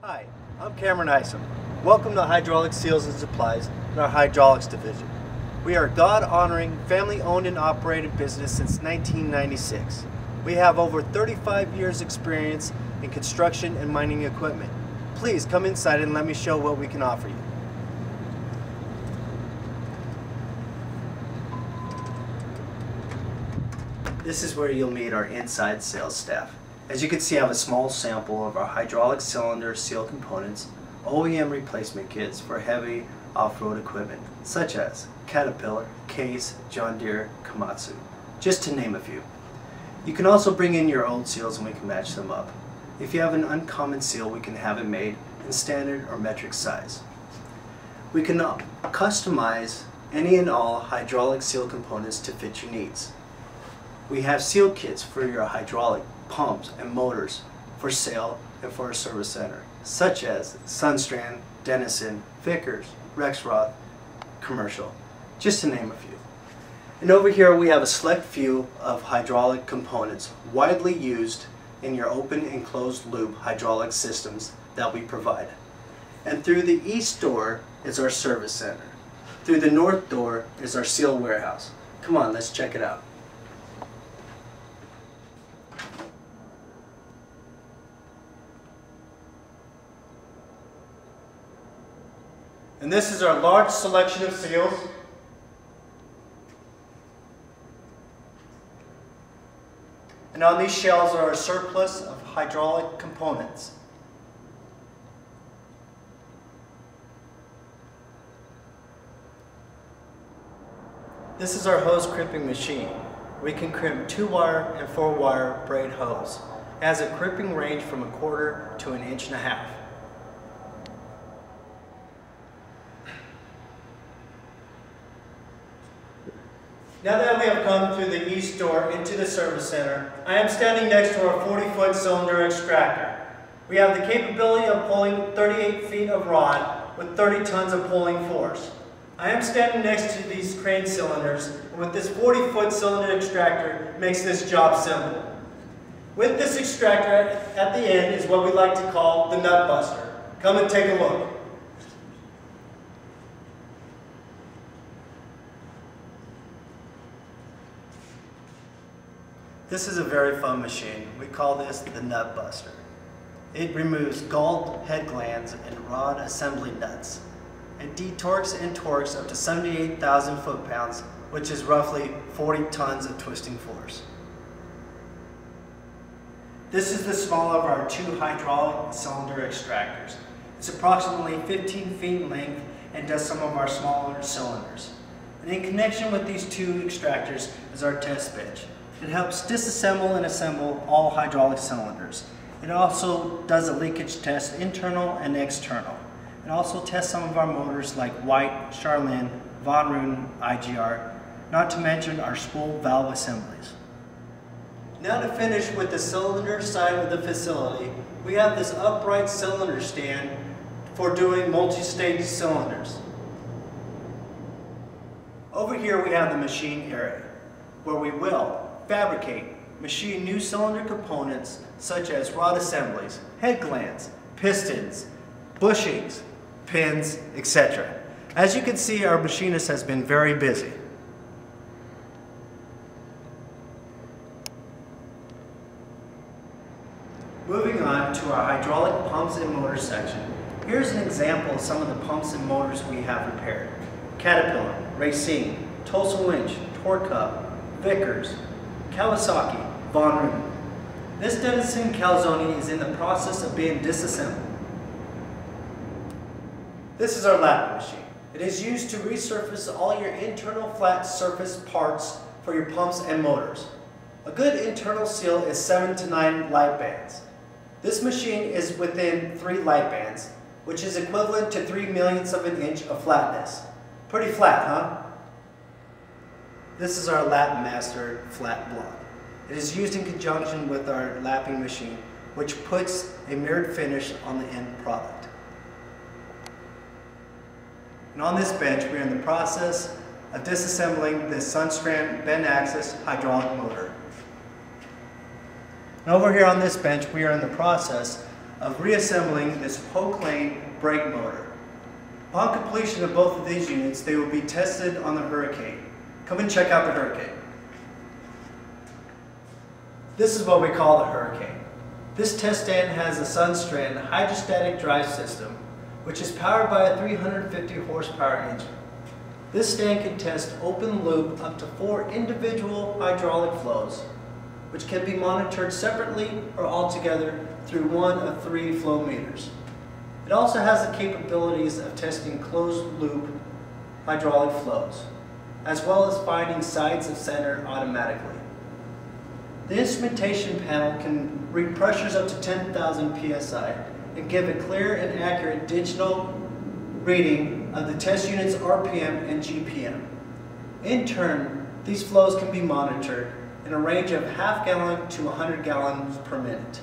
Hi, I'm Cameron Isom. Welcome to Hydraulic Seals and Supplies in our Hydraulics Division. We are a God-honoring, family-owned and operated business since 1996. We have over 35 years experience in construction and mining equipment. Please come inside and let me show what we can offer you. This is where you'll meet our inside sales staff. As you can see, I have a small sample of our hydraulic cylinder seal components, OEM replacement kits for heavy off-road equipment, such as Caterpillar, Case, John Deere, Komatsu, just to name a few. You can also bring in your old seals and we can match them up. If you have an uncommon seal, we can have it made in standard or metric size. We can customize any and all hydraulic seal components to fit your needs. We have seal kits for your hydraulic pumps and motors for sale and for a service center, such as Sunstrand, Denison, Vickers, Rexroth, Commercial, just to name a few. And over here we have a select few of hydraulic components widely used in your open and closed loop hydraulic systems that we provide. And through the east door is our service center. Through the north door is our seal warehouse. Come on, let's check it out. And this is our large selection of seals. And on these shelves are a surplus of hydraulic components. This is our hose crimping machine. We can crimp 2-wire and 4-wire braid hose. It has a crimping range from 1/4 to 1.5 inches. Now that we have come through the east door into the service center, I am standing next to our 40-foot cylinder extractor. We have the capability of pulling 38 feet of rod with 30 tons of pulling force. I am standing next to these crane cylinders, and with this 40-foot cylinder extractor makes this job simple. With this extractor at the end is what we like to call the nut buster. Come and take a look. This is a very fun machine. We call this the nut buster. It removes galled head glands and rod assembly nuts. It detorques and torques up to 78,000 foot-pounds, which is roughly 40 tons of twisting force. This is the smaller of our 2 hydraulic cylinder extractors. It's approximately 15 feet in length and does some of our smaller cylinders. And in connection with these 2 extractors is our test bench. It helps disassemble and assemble all hydraulic cylinders. It also does a leakage test, internal and external. It also tests some of our motors like White, Charlene, Von Ruden, IGR, not to mention our spool valve assemblies. Now to finish with the cylinder side of the facility, we have this upright cylinder stand for doing multi-stage cylinders. Over here we have the machine area, where we weld, fabricate, machine new cylinder components such as rod assemblies, head glands, pistons, bushings, pins, etc. As you can see, our machinist has been very busy. Moving on to our hydraulic pumps and motors section. Here's an example of some of the pumps and motors we have repaired. Caterpillar, Racine, Tulsa Winch, Torque Hub, Vickers, Kawasaki, Von Ruden. This Denison calzone is in the process of being disassembled. This is our lapping machine. It is used to resurface all your internal flat surface parts for your pumps and motors. A good internal seal is 7 to 9 light bands. This machine is within 3 light bands, which is equivalent to 3/millionths of an inch of flatness. Pretty flat, huh? This is our Lap Master flat block. It is used in conjunction with our lapping machine, which puts a mirrored finish on the end product. And on this bench, we are in the process of disassembling the Sunstrand bend axis hydraulic motor. And over here on this bench, we are in the process of reassembling this Polk Lane brake motor. Upon completion of both of these units, they will be tested on the Hurricane. Come and check out the Hurricane. This is what we call the Hurricane. This test stand has a Sunstrand hydrostatic drive system, which is powered by a 350 horsepower engine. This stand can test open loop up to 4 individual hydraulic flows, which can be monitored separately or altogether through one of 3 flow meters. It also has the capabilities of testing closed loop hydraulic flows, as well as finding sides of center automatically. The instrumentation panel can read pressures up to 10,000 psi and give a clear and accurate digital reading of the test unit's RPM and GPM. In turn, these flows can be monitored in a range of half gallon to 100 gallons per minute.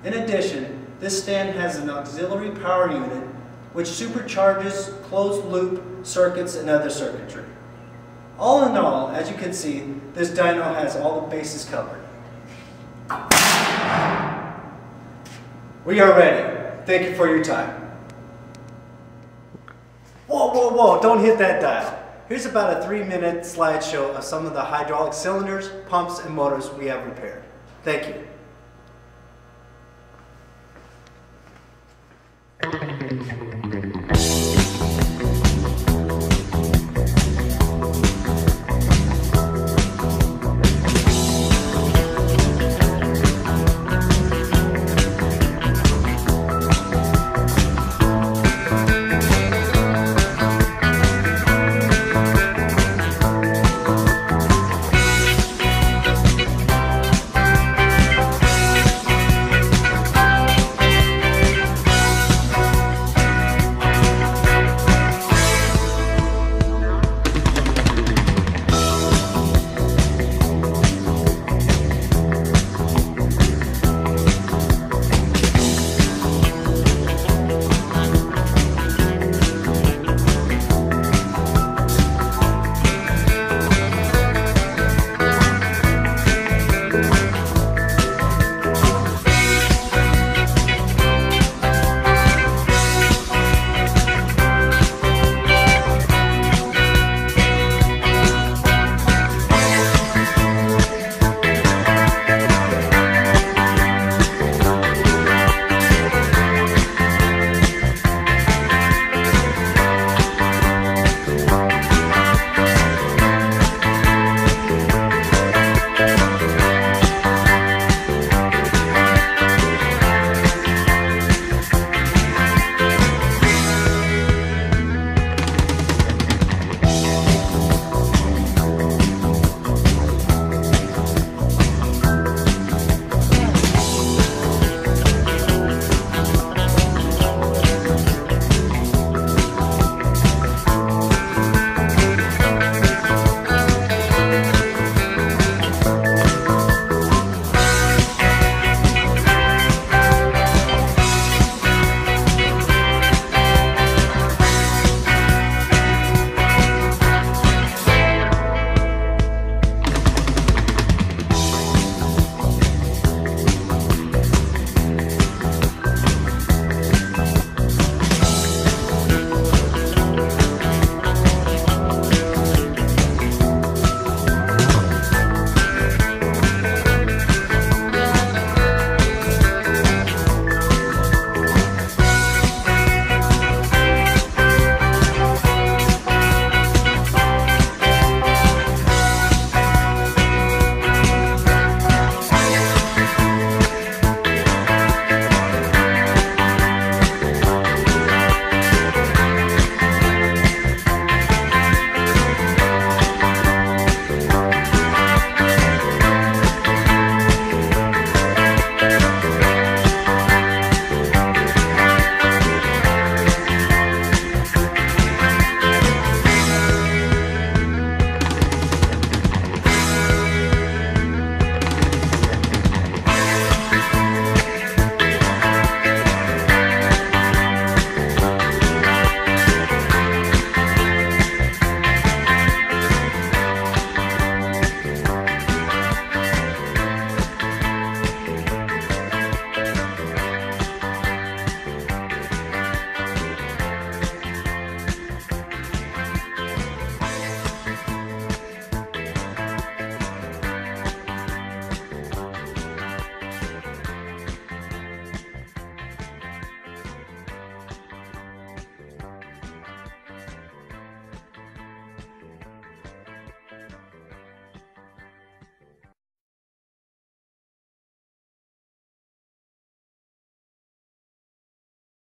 In addition, this stand has an auxiliary power unit which supercharges closed loop circuits and other circuitry. All in all, as you can see, this dyno has all the bases covered. We are ready. Thank you for your time. Whoa, whoa, whoa, don't hit that dial. Here's about a 3-minute slideshow of some of the hydraulic cylinders, pumps, and motors we have repaired. Thank you.